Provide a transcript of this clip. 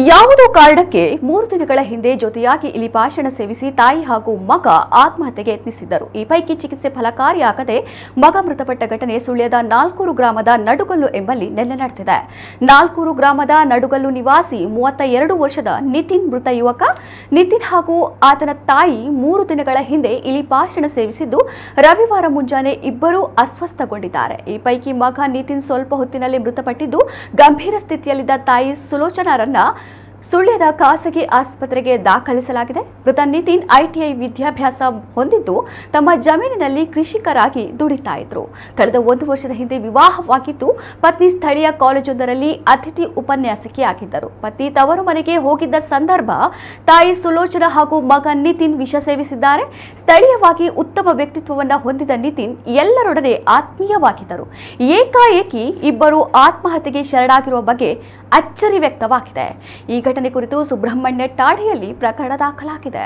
ಯಾವುದೋ ಕಾರಣಕ್ಕೆ 3 ದಿನಗಳ ಹಿಂದೆ ಜೊತೆಯಾಗಿ ಇಲಿಪಾಷಾಣ ಸೇವಿಸಿ ತಾಯಿ ಹಾಗೂ ಮಗ ಆತ್ಮಹತ್ಯೆಗೆ ಯತ್ನಿಸಿದ್ದರು. ಈ ಪೈಕಿ ಚಿಕಿತ್ಸೆ ಫಲಕಾರಿಯಾಗದೆ ಮಗ ಮೃತಪಟ್ಟ ಘಟನೆ ಸುಳ್ಯದ ನಾಲ್ಕೂರು ಗ್ರಾಮದ ನಡುಗಲ್ಲು ಎಂಬಲ್ಲಿ ನಿನ್ನೆ ನಡೆದಿದೆ. ನಾಲ್ಕೂರು ಗ್ರಾಮದ ನಡುಗಲ್ಲು ನಿವಾಸಿ 32 ವರ್ಷದ ನಿತಿನ್ ಮೃತ ಯುವಕ. ನಿತಿನ್ ಹಾಗೂ ಆತನ ತಾಯಿ 3 ದಿನಗಳ ಹಿಂದೆ ಇಲಿಪಾಷಾಣ ಸೇವಿಸಿದ್ದು ರವಿವಾರ ಮುಂಜಾನೆ ಇಬ್ಬರೂ ಅಸ್ವಸ್ಥಗೊಂಡಿದ್ದಾರೆ. ಈ ಪೈಕಿ ಮಗ ನಿತಿನ್ ಸ್ವಲ್ಪ ಹೊತ್ತಿನಲ್ಲಿ ಮೃತಪಟ್ಟಿದ್ದು, ಗಂಭೀರ ಸ್ಥಿತಿಯಲ್ಲಿದ್ದ ತಾಯಿ ಸುಲೋಚನಾರನ್ನ ಸುಳ್ಯದ ಖಾಸಗಿ ಆಸ್ಪತ್ರೆಗೆ ದಾಖಲಿಸಲಾಗಿದೆ. ಮೃತ ನಿತಿನ್ ಐಟಿಐ ವಿದ್ಯಾಭ್ಯಾಸ ಹೊಂದಿದ್ದು ತಮ್ಮ ಜಮೀನಿನಲ್ಲಿ ಕೃಷಿಕರಾಗಿ ದುಡಿತಾ ಇದ್ರು. ಕಳೆದ 1 ವರ್ಷದ ಹಿಂದೆ ವಿವಾಹವಾಗಿದ್ದು ಪತ್ನಿ ಸ್ಥಳೀಯ ಕಾಲೇಜೊಂದರಲ್ಲಿ ಅತಿಥಿ ಉಪನ್ಯಾಸಕಿಯಾಗಿದ್ದರು. ಪತಿ ತವರು ಮನೆಗೆ ಹೋಗಿದ್ದ ಸಂದರ್ಭ ತಾಯಿ ಸುಲೋಚನಾ ಹಾಗೂ ಮಗ ನಿತಿನ್ ವಿಷ ಸೇವಿಸಿದ್ದಾರೆ. ಸ್ಥಳೀಯವಾಗಿ ಉತ್ತಮ ವ್ಯಕ್ತಿತ್ವವನ್ನು ಹೊಂದಿದ ನಿತಿನ್ ಎಲ್ಲರೊಡನೆ ಆತ್ಮೀಯವಾಗಿದ್ದರು. ಏಕಾಏಕಿ ಇಬ್ಬರು ಆತ್ಮಹತ್ಯೆಗೆ ಶರಣಾಗಿರುವ ಬಗ್ಗೆ ಅಚ್ಚರಿ ವ್ಯಕ್ತವಾಗಿದೆ. ಈ ಘಟನೆ ಕುರಿತು ಸುಬ್ರಹ್ಮಣ್ಯ ಠಾಣೆಯಲ್ಲಿ ಪ್ರಕರಣ ದಾಖಲಾಗಿದೆ.